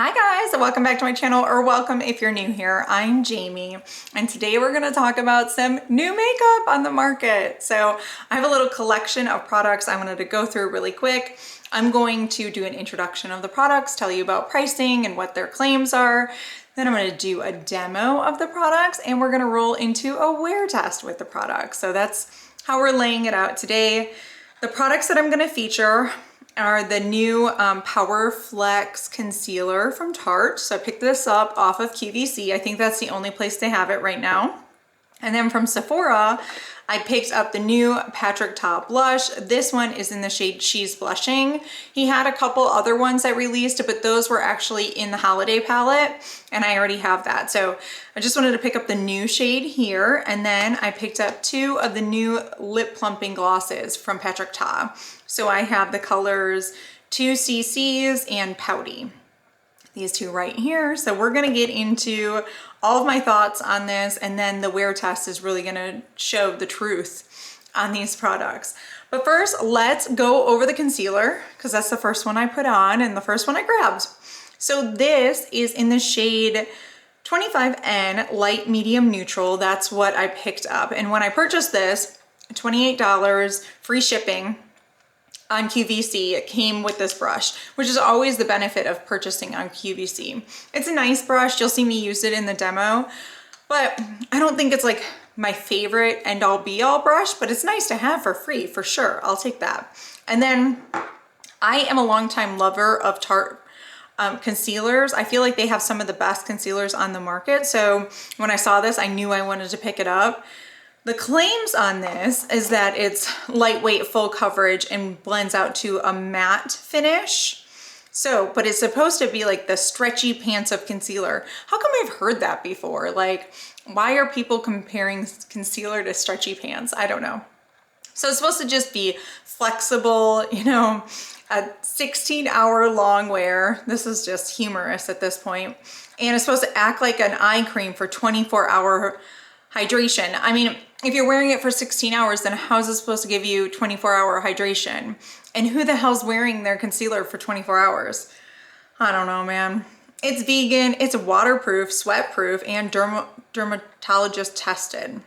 Hi guys, welcome back to my channel, or welcome if you're new here. I'm Jamie, and today we're going to talk about some new makeup on the market. So I have a little collection of products I wanted to go through really quick. I'm going to do an introduction of the products, tell you about pricing and what their claims are. Then I'm going to do a demo of the products, and we're going to roll into a wear test with the products. So that's how we're laying it out today. The products that I'm going to feature are the new Power Flex Concealer from Tarte. So I picked this up off of QVC. I think that's the only place they have it right now. And then from Sephora, I picked up the new Patrick Ta blush. This one is in the shade She's Blushing. He had a couple other ones that released, but those were actually in the holiday palette, and I already have that. So I just wanted to pick up the new shade here, and then I picked up two of the new lip plumping glosses from Patrick Ta. So I have the colors 2CCs and Pouty. These two right here. So we're gonna get into all of my thoughts on this, and then the wear test is really gonna show the truth on these products. But first, let's go over the concealer, because that's the first one I put on and the first one I grabbed. So this is in the shade 25N Light Medium Neutral. That's what I picked up. And when I purchased this, $28, free shipping on QVC, it came with this brush, which is always the benefit of purchasing on QVC. It's a nice brush. You'll see me use it in the demo, but I don't think it's like my favorite end all be all brush, but it's nice to have for free, for sure. I'll take that. And then I am a longtime lover of Tarte concealers. I feel like they have some of the best concealers on the market. So when I saw this, I knew I wanted to pick it up. The claims on this is that it's lightweight, full coverage, and blends out to a matte finish. So, but it's supposed to be like the stretchy pants of concealer. How come I've heard that before? Like, why are people comparing concealer to stretchy pants? I don't know. So it's supposed to just be flexible, you know, a 16-hour long wear. This is just humorous at this point. And it's supposed to act like an eye cream for 24-hour hydration. I mean, if you're wearing it for 16 hours, then how is it supposed to give you 24-hour hydration? And who the hell's wearing their concealer for 24 hours? I don't know, man. It's vegan, it's waterproof, sweat-proof, and dermatologist tested.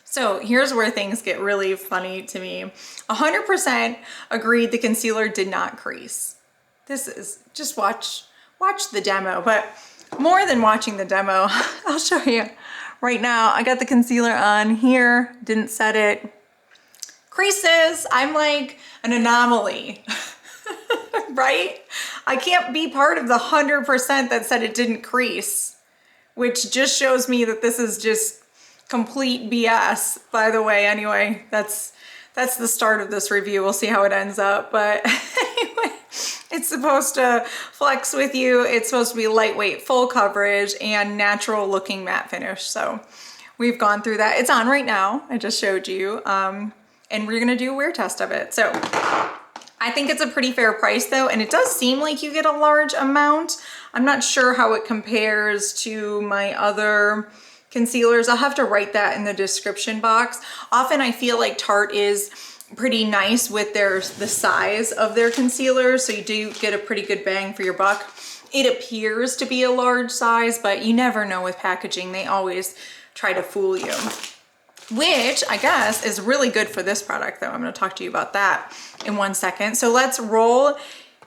So here's where things get really funny to me. 100% agreed the concealer did not crease. This is, just watch the demo, but more than watching the demo, I'll show you. Right now, I got the concealer on here, didn't set it. Creases, I'm like an anomaly, right? I can't be part of the 100% that said it didn't crease, which just shows me that this is just complete BS, by the way. Anyway, that's the start of this review. We'll see how it ends up, but anyway. It's supposed to flex with you. It's supposed to be lightweight, full coverage, and natural looking matte finish. So we've gone through that. It's on right now. I just showed you. And we're gonna do a wear test of it. So I think it's a pretty fair price though. And it does seem like you get a large amount. I'm not sure how it compares to my other concealers. I'll have to write that in the description box. Often I feel like Tarte is pretty nice with the size of their concealers, so you do get a pretty good bang for your buck. It appears to be a large size, but you never know with packaging. They always try to fool you, which I guess is really good for this product though. I'm going to talk to you about that in 1 second. So let's roll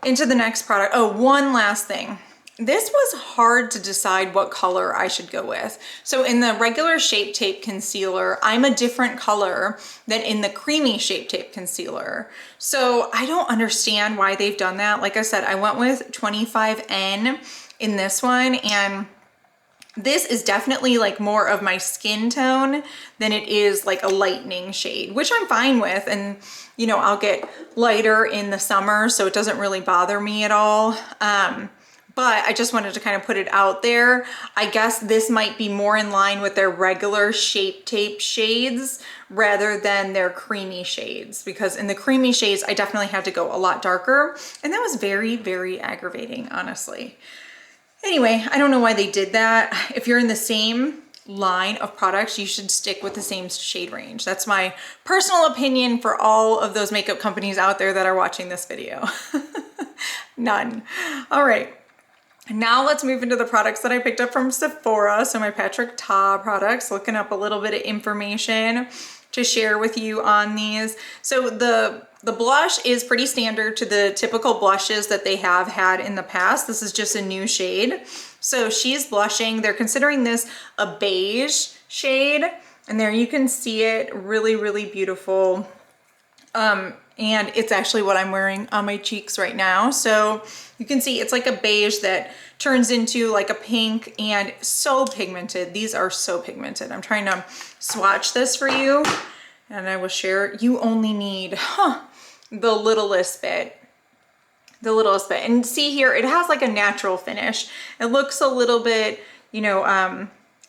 into the next product. Oh, one last thing. This was hard to decide what color I should go with. So in the regular Shape Tape concealer, I'm a different color than in the creamy Shape Tape concealer. So I don't understand why they've done that. Like I said, I went with 25N in this one, and this is definitely like more of my skin tone than it is like a lightening shade, which I'm fine with. And you know, I'll get lighter in the summer, so it doesn't really bother me at all. But I just wanted to kind of put it out there. I guess this might be more in line with their regular Shape Tape shades rather than their creamy shades, because in the creamy shades, I definitely had to go a lot darker. And that was very, very aggravating, honestly. Anyway, I don't know why they did that. If you're in the same line of products, you should stick with the same shade range. That's my personal opinion for all of those makeup companies out there that are watching this video. None. All right. Now let's move into the products that I picked up from Sephora. So my Patrick Ta products, looking up a little bit of information to share with you on these. So the blush is pretty standard to the typical blushes that they have had in the past. This is just a new shade. So she's blushing. They're considering this a beige shade. And there you can see it, really, really beautiful. And it's actually what I'm wearing on my cheeks right now. So you can see it's like a beige that turns into like a pink, and so pigmented. These are so pigmented. I'm trying to swatch this for you and I will share. You only need the littlest bit. And see here, it has like a natural finish. It looks a little bit, you know,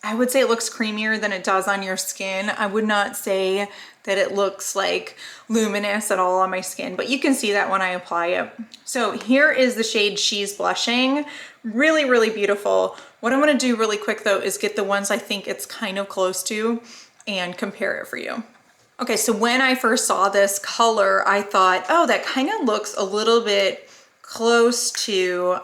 I would say it looks creamier than it does on your skin. I would not say that it looks like luminous at all on my skin, but you can see that when I apply it. So here is the shade She's Blushing. Really, really beautiful. What I'm gonna do really quick though is get the ones I think it's kind of close to and compare it for you. Okay, so when I first saw this color, I thought, oh, that kind of looks a little bit close to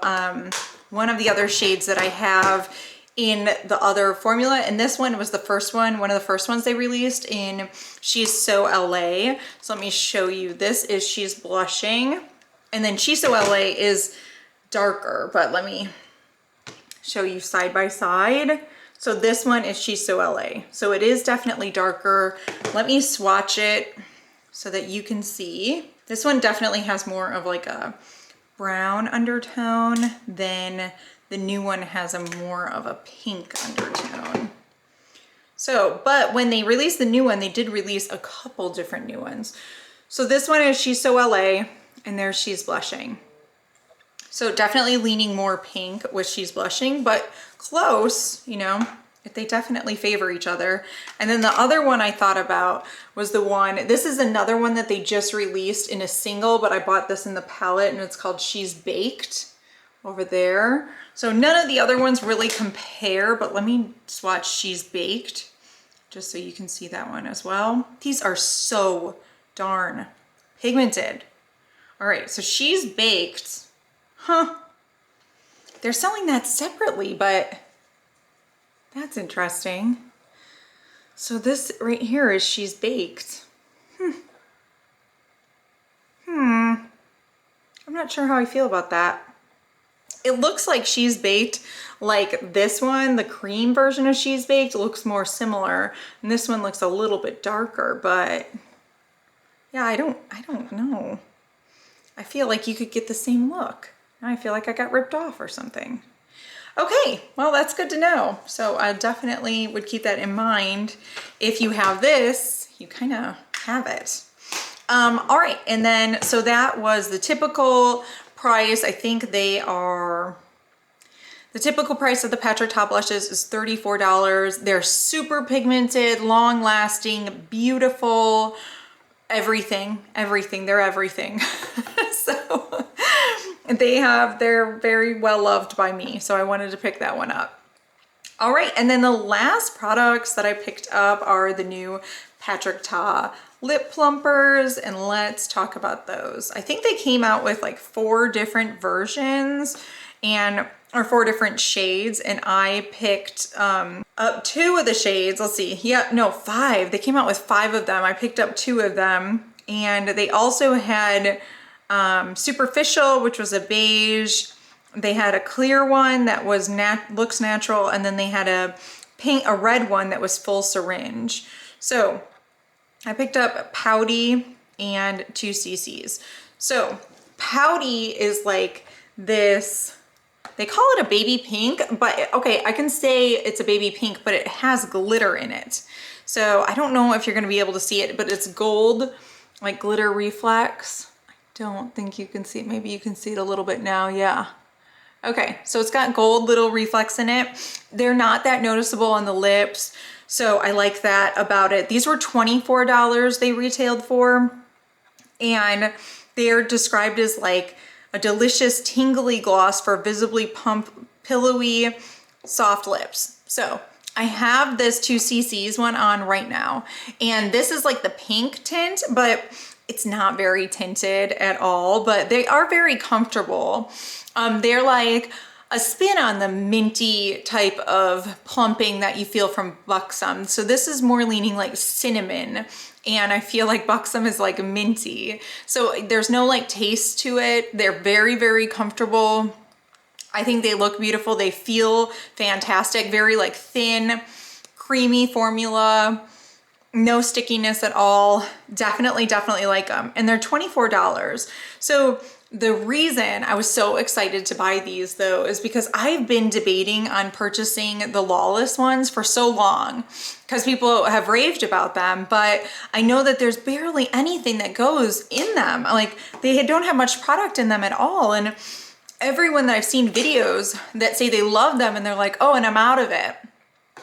one of the other shades that I have in the other formula. And this one was the first one of the first ones they released in She's So LA. So let me show you. This is She's Blushing. And then She's So LA is darker, but let me show you side by side. So this one is She's So LA. So it is definitely darker. Let me swatch it so that you can see. This one definitely has more of like a brown undertone than the new one has a more of a pink undertone. So, but when they released the new one, they did release a couple different new ones. So this one is She's So LA, and there's She's Blushing. So definitely leaning more pink with She's Blushing, but close, you know, they definitely favor each other. And then the other one I thought about was the one, this is another one that they just released in a single, but I bought this in the palette, and it's called She's Baked over there. So none of the other ones really compare, but let me swatch She's Baked just so you can see that one as well. These are so darn pigmented. All right, so She's Baked, they're selling that separately, but that's interesting. So this right here is She's Baked. I'm not sure how I feel about that. It looks like She's Baked, like this one, the cream version of She's Baked looks more similar. And this one looks a little bit darker, but yeah, I don't know. I feel like you could get the same look. I feel like I got ripped off or something. Okay, well, that's good to know. So I definitely would keep that in mind. If you have this, you kind of have it. All right, and then, so that was the typical price. I think they are, the typical price of the Patrick Ta blushes is $34. They're super pigmented, long lasting, beautiful, everything, they're everything. So they're very well loved by me. So I wanted to pick that one up. All right, and then the last products that I picked up are the new Patrick Ta lip plumpers, and let's talk about those. I think they came out with like 4 different versions or 4 different shades, and I picked up 2 of the shades. Let's see, yeah, no, 5. They came out with 5 of them. I picked up 2 of them, and they also had Superficial, which was a beige. They had a clear one that was looks natural, and then they had a red one that was full syringe. So I picked up Pouty and 2 cc's. So Pouty is like this, they call it a baby pink, but okay, I can say it's a baby pink, but it has glitter in it. So I don't know if you're gonna be able to see it, but it's gold, like glitter reflex. I don't think you can see it. Maybe you can see it a little bit now, yeah. Okay, so it's got gold little reflex in it. They're not that noticeable on the lips, so I like that about it. These were $24 they retailed for, and they're described as like a delicious tingly gloss for visibly pillowy, soft lips. So I have this 2 cc's one on right now, and this is like the pink tint, but it's not very tinted at all, but they are very comfortable. They're like a spin on the minty type of plumping that you feel from Buxom. So this is more leaning like cinnamon, and I feel like Buxom is like minty. So there's no like taste to it. They're very, very comfortable. I think they look beautiful. They feel fantastic. Very like thin, creamy formula. No stickiness at all. Definitely like them. And they're $24. So the reason I was so excited to buy these though is because I've been debating on purchasing the Lawless ones for so long because people have raved about them, but I know that there's barely anything that goes in them. Like they don't have much product in them at all. And everyone that I've seen videos that say they love them and they're like, oh, and I'm out of it.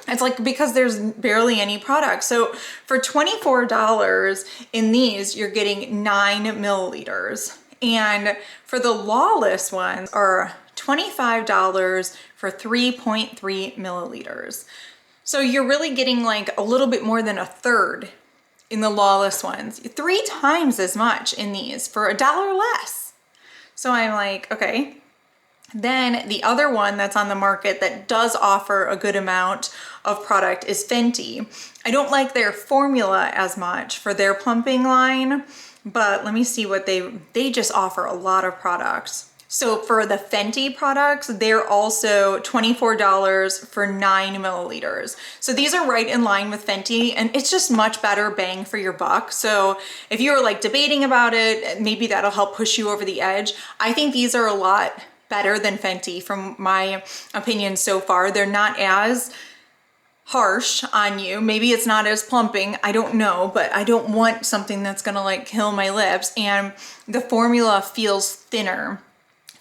It's like because there's barely any product. So for $24 in these, you're getting 9 milliliters. And for the Lawless ones are $25 for 3.3 milliliters. So you're really getting like a little bit more than a third in the Lawless ones. 3 times as much in these for $1 less. So I'm like, okay. Then the other one that's on the market that does offer a good amount of product is Fenty. I don't like their formula as much for their plumping line, but let me see what they just offer a lot of products. So for the Fenty products, they're also $24 for 9 milliliters. So these are right in line with Fenty, and it's just much better bang for your buck. So if you were like debating about it, maybe that'll help push you over the edge. I think these are a lot better than Fenty from my opinion so far. They're not as harsh on you. Maybe it's not as plumping, I don't know, but I don't want something that's gonna like kill my lips. And the formula feels thinner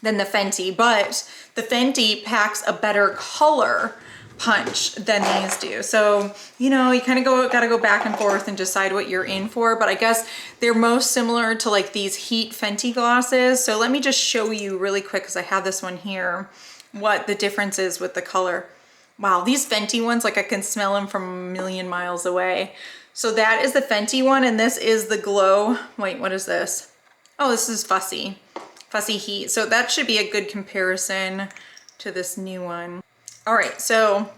than the Fenty, but the Fenty packs a better color punch than these do. So, you know, you kind of gotta go back and forth and decide what you're in for, but I guess they're most similar to like these Heat Fenty glosses. So let me just show you really quick, because I have this one here, what the difference is with the color. Wow, these Fenty ones, like I can smell them from a million miles away. So that is the Fenty one, and this is the Glow. Wait, what is this? Oh, this is Fussy Heat. So that should be a good comparison to this new one. All right, so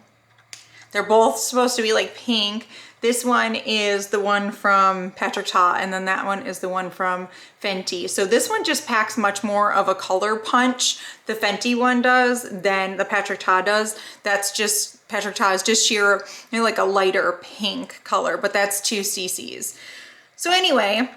they're both supposed to be like pink. This one is the one from Patrick Ta, and then that one is the one from Fenty. So this one just packs much more of a color punch, the Fenty one does, than the Patrick Ta does. That's just, Patrick Ta is just sheer, you know, like a lighter pink color, but that's 2 cc's. So anyway,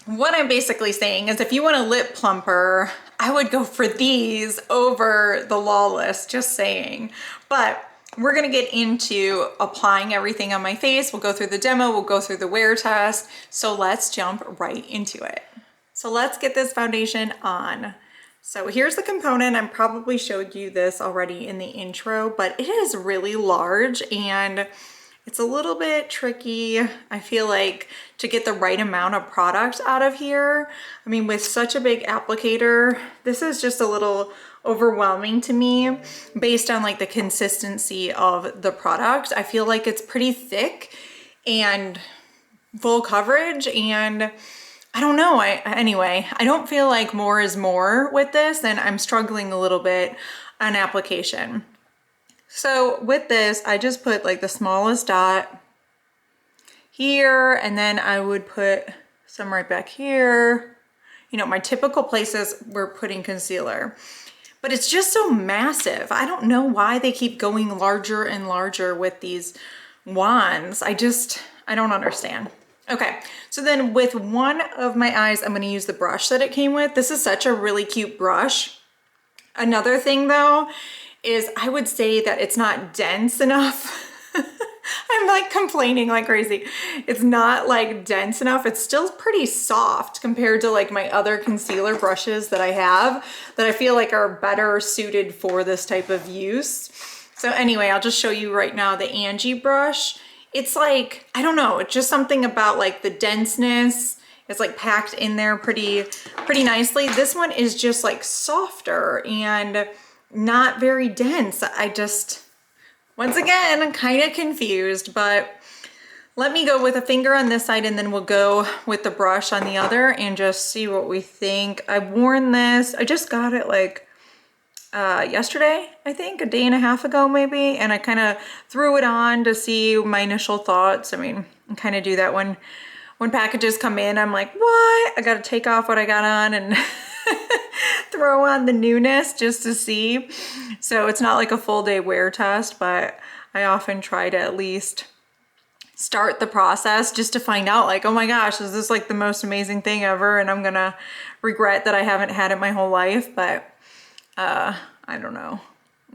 what I'm basically saying is if you want a lip plumper, I would go for these over the Lawless, just saying. But we're gonna get into applying everything on my face. We'll go through the demo, we'll go through the wear test. So let's jump right into it. So let's get this foundation on. So here's the component. I probably showed you this already in the intro, but it is really large and it's a little bit tricky, I feel like, to get the right amount of product out of here. I mean, with such a big applicator, this is just a little overwhelming to me based on like the consistency of the product. I feel like it's pretty thick and full coverage, and I don't know. Anyway, I don't feel like more is more with this, and I'm struggling a little bit on application. So with this, I just put like the smallest dot here, and then I would put some right back here. You know, my typical places we're putting concealer. But it's just so massive. I don't know why they keep going larger and larger with these wands. I don't understand. Okay, so then with one of my eyes, I'm gonna use the brush that it came with. This is such a really cute brush. Another thing though, is I would say that it's not dense enough. I'm like complaining like crazy. It's not like dense enough. It's still pretty soft compared to like my other concealer brushes that I have that I feel like are better suited for this type of use. So anyway, I'll just show you right now the Angie brush. It's like, I don't know, it's just something about like the denseness. It's like packed in there pretty nicely. This one is just like softer and not very dense. Once again, I'm kind of confused, but let me go with a finger on this side and then we'll go with the brush on the other and just see what we think. I've worn this, I just got it like yesterday, I think, a day and a half ago maybe, and I kind of threw it on to see my initial thoughts. I mean, I kind of do that when packages come in. I'm like, what? I got to take off what I got on and throw on the newness just to see. So it's not like a full day wear test, but I often try to at least start the process just to find out, like, oh my gosh, is this like the most amazing thing ever? And I'm gonna regret that I haven't had it my whole life. But I don't know.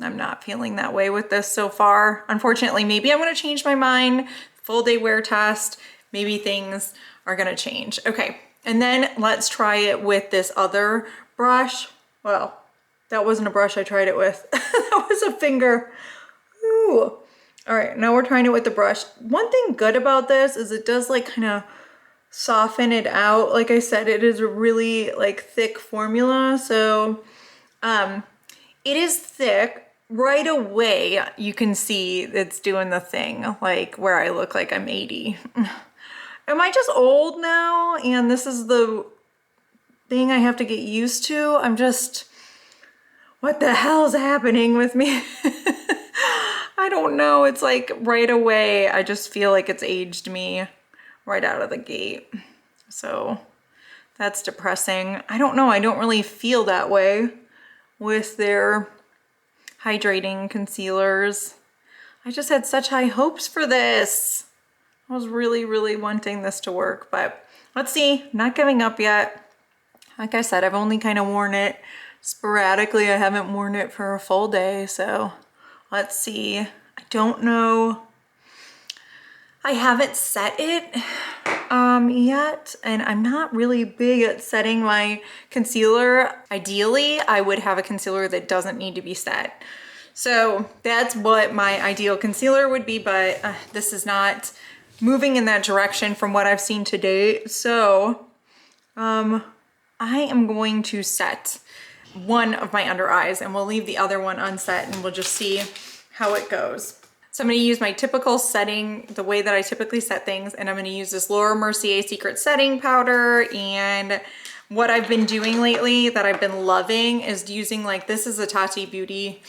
I'm not feeling that way with this so far. Unfortunately, maybe I'm gonna change my mind. Full day wear test, maybe things are gonna change. Okay, and then let's try it with this other brush. Well, that wasn't a brush I tried it with. That was a finger. Ooh. All right, now we're trying it with the brush. One thing good about this is it does like kind of soften it out. Like I said, it is a really like thick formula. So it is thick. Right away, you can see it's doing the thing, like where I look like I'm 80. Am I just old now? And this is the thing I have to get used to? I'm just, what the hell's happening with me? I don't know. It's like right away, I just feel like it's aged me right out of the gate. So that's depressing. I don't know. I don't really feel that way with their hydrating concealers. I just had such high hopes for this. I was really, really wanting this to work, but let's see. Not giving up yet. Like I said, I've only kind of worn it sporadically. I haven't worn it for a full day, so let's see. I don't know. I haven't set it yet, and I'm not really big at setting my concealer. Ideally, I would have a concealer that doesn't need to be set. So that's what my ideal concealer would be, but this is not moving in that direction from what I've seen to date. So I am going to set one of my under eyes and we'll leave the other one unset and we'll just see how it goes. So I'm going to use my typical setting, the way that I typically set things, and I'm going to use this Laura Mercier Secret Setting Powder. And what I've been doing lately that I've been loving is using, like, this is a Tati Beauty.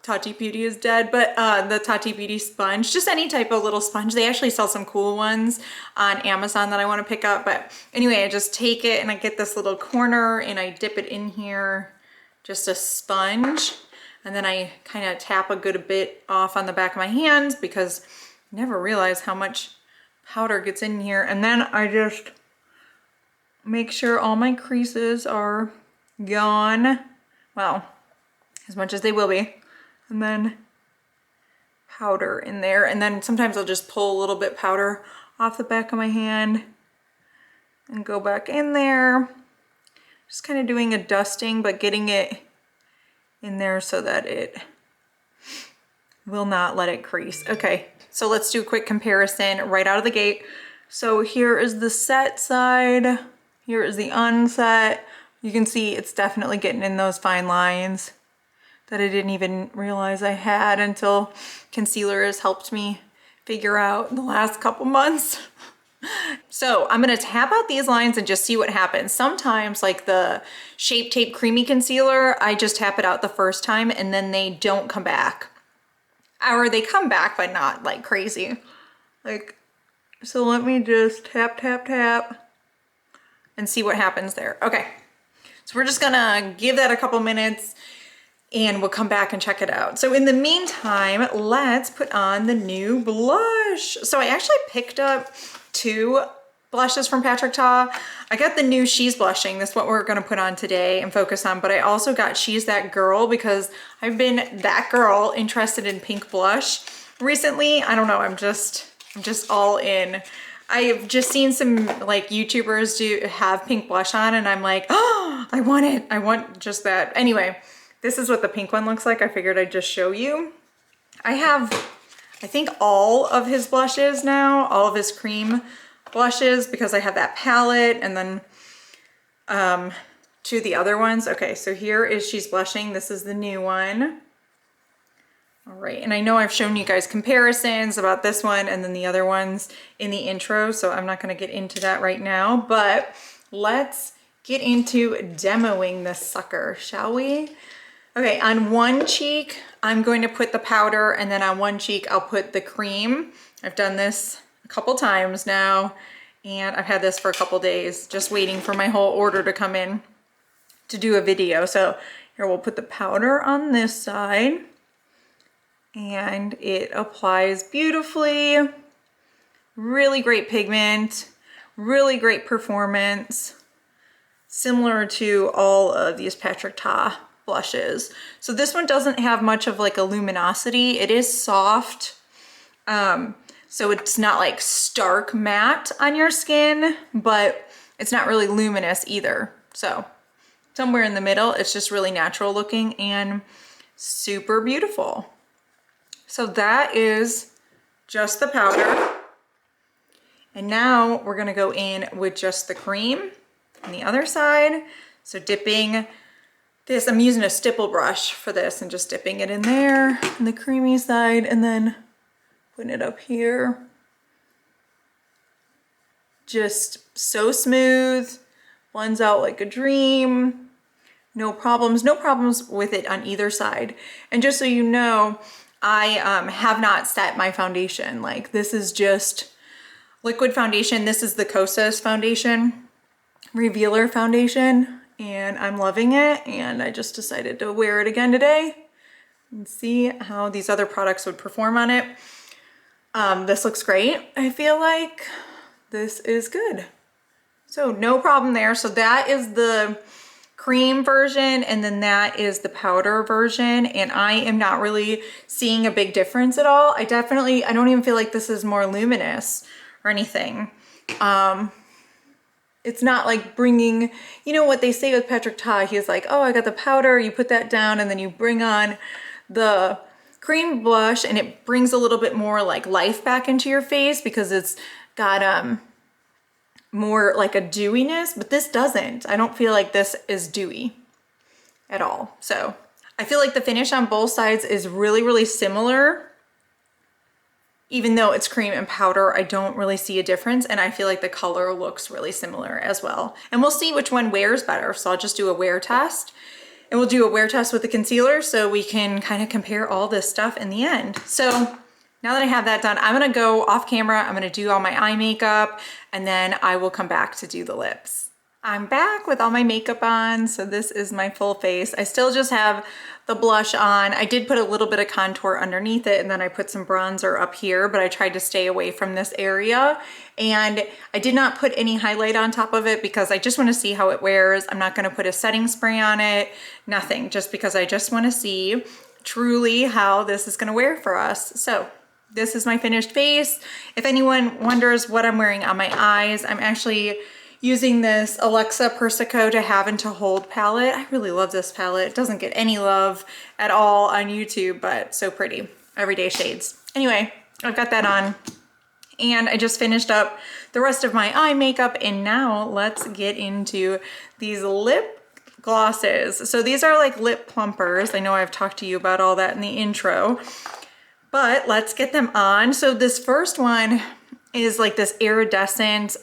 Tati Beauty is dead, but the Tati Beauty sponge, just any type of little sponge. They actually sell some cool ones on Amazon that I want to pick up. But anyway, I just take it and I get this little corner and I dip it in here, just a sponge. And then I kind of tap a good bit off on the back of my hands because I never realized how much powder gets in here. And then I just make sure all my creases are gone. Well, as much as they will be. And then powder in there. And then sometimes I'll just pull a little bit powder off the back of my hand and go back in there. Just kind of doing a dusting, but getting it in there so that it will not let it crease. Okay, so let's do a quick comparison right out of the gate. So here is the set side, here is the unset. You can see it's definitely getting in those fine lines that I didn't even realize I had until concealer has helped me figure out in the last couple months. So I'm gonna tap out these lines and just see what happens. Sometimes, like the Shape Tape Creamy Concealer, I just tap it out the first time and then they don't come back. Or they come back, but not like crazy. Like, so let me just tap, tap, tap and see what happens there. Okay, so we're just gonna give that a couple minutes and we'll come back and check it out. So in the meantime, let's put on the new blush. So I actually picked up 2 blushes from Patrick Ta. I got the new She's Blushing. That's what we're gonna put on today and focus on. But I also got She's That Girl because I've been that girl interested in pink blush recently. I don't know, I'm just all in. I've just seen some like YouTubers do have pink blush on and I'm like, oh, I want it. I want just that. Anyway, this is what the pink one looks like. I figured I'd just show you. I have, I think, all of his blushes now, all of his cream blushes, because I have that palette and then 2 of the other ones. Okay, so here is She's Blushing. This is the new one. All right, and I know I've shown you guys comparisons about this one and then the other ones in the intro, so I'm not gonna get into that right now, but let's get into demoing this sucker, shall we? Okay, on one cheek, I'm going to put the powder, and then on one cheek, I'll put the cream. I've done this a couple times now, and I've had this for a couple days, just waiting for my whole order to come in to do a video. So here, we'll put the powder on this side, and it applies beautifully. Really great pigment, really great performance, similar to all of these Patrick Ta blushes. So this one doesn't have much of like a luminosity. It is soft, so it's not like stark matte on your skin, but it's not really luminous either. So somewhere in the middle, it's just really natural looking and super beautiful. So that is just the powder. And now we're gonna go in with just the cream on the other side. So dipping this, I'm using a stipple brush for this and just dipping it in there on the creamy side and then putting it up here. Just so smooth, blends out like a dream. No problems with it on either side. And just so you know, I have not set my foundation. Like, this is just liquid foundation. This is the Kosas foundation, Revealer foundation, and I'm loving it. And I just decided to wear it again today and see how these other products would perform on it. This looks great. I feel like this is good. So no problem there. So that is the cream version, and then that is the powder version, and I am not really seeing a big difference at all. I don't even feel like this is more luminous or anything. It's not like bringing, you know what they say with Patrick Ta, he's like, oh, I got the powder, you put that down, and then you bring on the cream blush, and it brings a little bit more like life back into your face because it's got more like a dewiness, but this doesn't. I don't feel like this is dewy at all. So I feel like the finish on both sides is really, really similar. Even though it's cream and powder, I don't really see a difference, and I feel like the color looks really similar as well. And we'll see which one wears better. So I'll just do a wear test, and we'll do a wear test with the concealer so we can kind of compare all this stuff in the end. So now that I have that done, I'm gonna go off camera, I'm gonna do all my eye makeup, and then I will come back to do the lips. I'm back with all my makeup on, so this is my full face. I still just have the blush on. I did put a little bit of contour underneath it, and then I put some bronzer up here, but I tried to stay away from this area. And I did not put any highlight on top of it because I just wanna see how it wears. I'm not gonna put a setting spray on it, nothing, just because I just wanna see truly how this is gonna wear for us. So this is my finished face. If anyone wonders what I'm wearing on my eyes, I'm actually using this Alexa Persico To Have and To Hold palette. I really love this palette. It doesn't get any love at all on YouTube, but so pretty. Everyday shades. Anyway, I've got that on, and I just finished up the rest of my eye makeup, and now let's get into these lip glosses. So these are like lip plumpers. I know I've talked to you about all that in the intro, but let's get them on. So this first one is like this iridescent,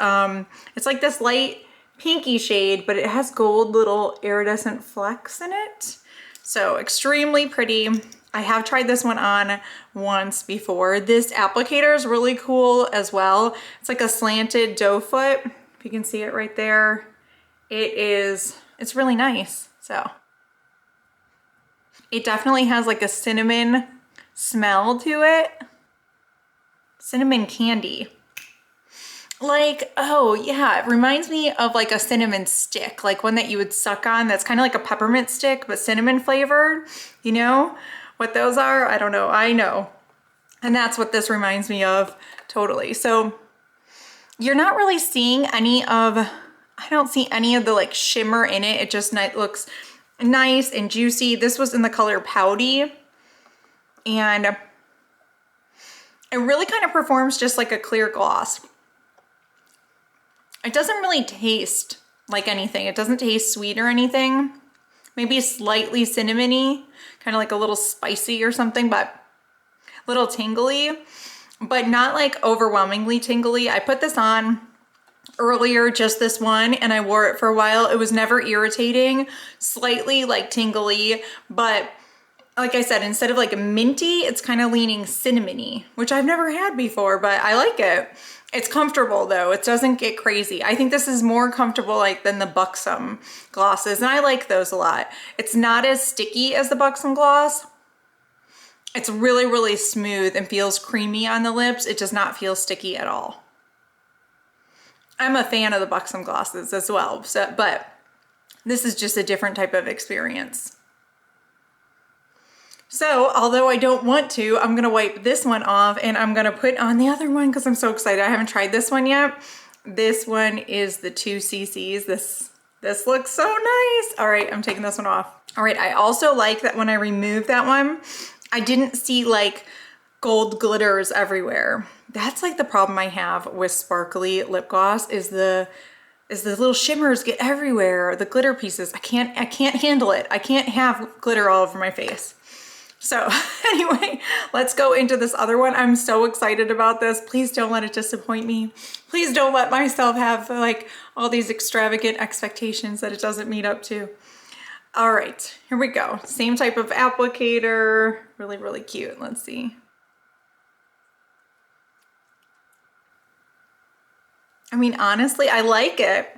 it's like this light pinky shade, but it has gold little iridescent flecks in it. So extremely pretty. I have tried this one on once before. This applicator is really cool as well. It's like a slanted doe foot. If you can see it right there, it's really nice. So it definitely has like a cinnamon smell to it. Cinnamon candy. Like, oh yeah, it reminds me of like a cinnamon stick, like one that you would suck on that's kind of like a peppermint stick, but cinnamon flavored. You know what those are? I don't know, I know. And that's what this reminds me of, totally. So you're not really seeing any of, I don't see any of the like shimmer in it. It just looks nice and juicy. This was in the color Pouty, and it really kind of performs just like a clear gloss. It doesn't really taste like anything. It doesn't taste sweet or anything. Maybe slightly cinnamony, kind of like a little spicy or something, but a little tingly, but not like overwhelmingly tingly. I put this on earlier, just this one, and I wore it for a while. It was never irritating, slightly like tingly, but like I said, instead of like a minty, it's kind of leaning cinnamony, which I've never had before, but I like it. It's comfortable though. It doesn't get crazy. I think this is more comfortable like than the Buxom glosses, and I like those a lot. It's not as sticky as the Buxom gloss. It's really, really smooth and feels creamy on the lips. It does not feel sticky at all. I'm a fan of the Buxom glosses as well, so, but this is just a different type of experience. So, although I don't want to, I'm gonna wipe this one off and I'm gonna put on the other one because I'm so excited. I haven't tried this one yet. This one is the 2cc's. This looks so nice. All right, I'm taking this one off. All right, I also like that when I removed that one, I didn't see like gold glitters everywhere. That's like the problem I have with sparkly lip gloss is the little shimmers get everywhere, the glitter pieces. I can't handle it. I can't have glitter all over my face. So anyway, let's go into this other one. I'm so excited about this. Please don't let it disappoint me. Please don't let myself have like all these extravagant expectations that it doesn't meet up to. All right, here we go. Same type of applicator. Really, really cute. Let's see. I mean, honestly, I like it.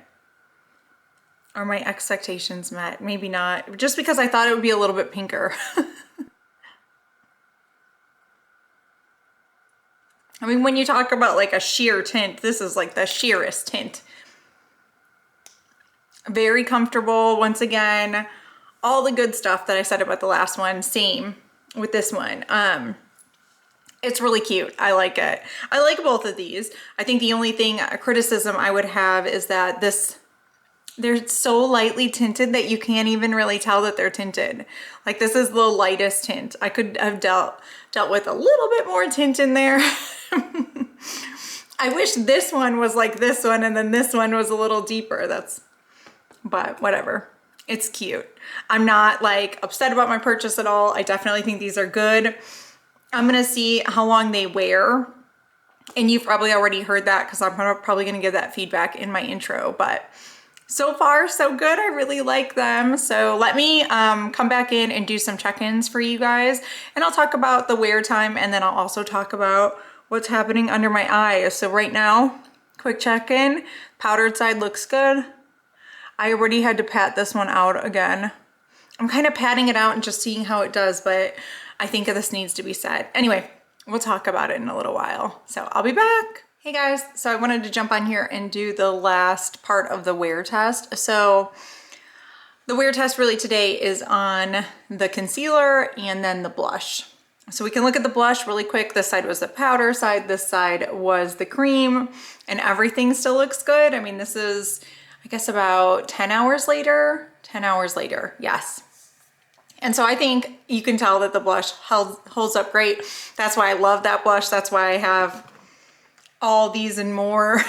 Are my expectations met? Maybe not. Just because I thought it would be a little bit pinker. I mean, when you talk about like a sheer tint, this is like the sheerest tint. Very comfortable. Once again, all the good stuff that I said about the last one, same with this one. It's really cute. I like it. I like both of these. I think the only thing, a criticism I would have is that they're so lightly tinted that you can't even really tell that they're tinted. Like this is the lightest tint. I could have dealt with a little bit more tint in there. I wish this one was like this one and then this one was a little deeper. But whatever. It's cute. I'm not like upset about my purchase at all. I definitely think these are good. I'm gonna see how long they wear. And you've probably already heard that because I'm probably gonna give that feedback in my intro, but so far so good. I really like them. So let me come back in and do some check-ins for you guys, and I'll talk about the wear time, and then I'll also talk about what's happening under my eyes. So right now, quick check-in, powdered side looks good. I already had to pat this one out again. I'm kind of patting it out and just seeing how it does, but I think this needs to be set. Anyway, we'll talk about it in a little while. So I'll be back. Hey guys, so I wanted to jump on here and do the last part of the wear test. So the wear test really today is on the concealer and then the blush. So we can look at the blush really quick. This side was the powder side, this side was the cream, and everything still looks good. I mean, this is, I guess about 10 hours later, yes. And so I think you can tell that the blush holds up great. That's why I love that blush. That's why I have all these and more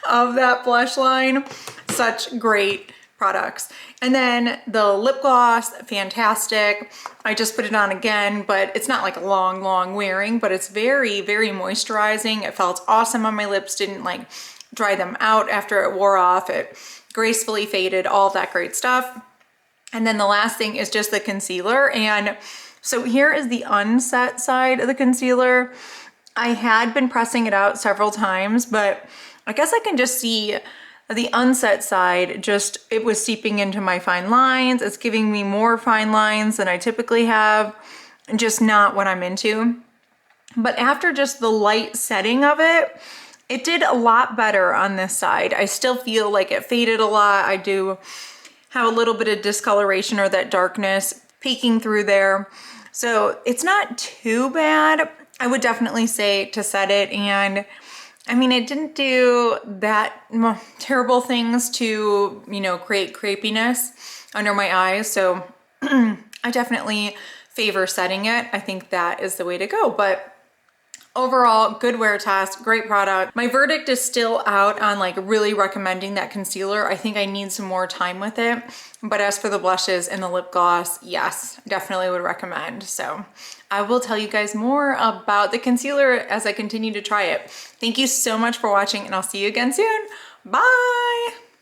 of that blush line. Such great products. And then the lip gloss, fantastic. I just put it on again, but it's not like a long wearing, but it's very, very moisturizing. It felt awesome on my lips, didn't like dry them out after it wore off. It gracefully faded, all that great stuff. And then the last thing is just the concealer. And so here is the unset side of the concealer. I had been pressing it out several times, but I guess I can just see the unset side, just it was seeping into my fine lines. It's giving me more fine lines than I typically have, just not what I'm into. But after just the light setting of it, it did a lot better on this side. I still feel like it faded a lot. I do have a little bit of discoloration or that darkness peeking through there. So it's not too bad. I would definitely say to set it, and I mean, it didn't do that terrible things to, you know, create crepiness under my eyes. So I definitely favor setting it. I think that is the way to go. But Overall, good wear test, great product. My verdict is still out on like really recommending that concealer. I think I need some more time with it. But as for the blushes and the lip gloss, yes, definitely would recommend. So I will tell you guys more about the concealer as I continue to try it. Thank you so much for watching, and I'll see you again soon. Bye.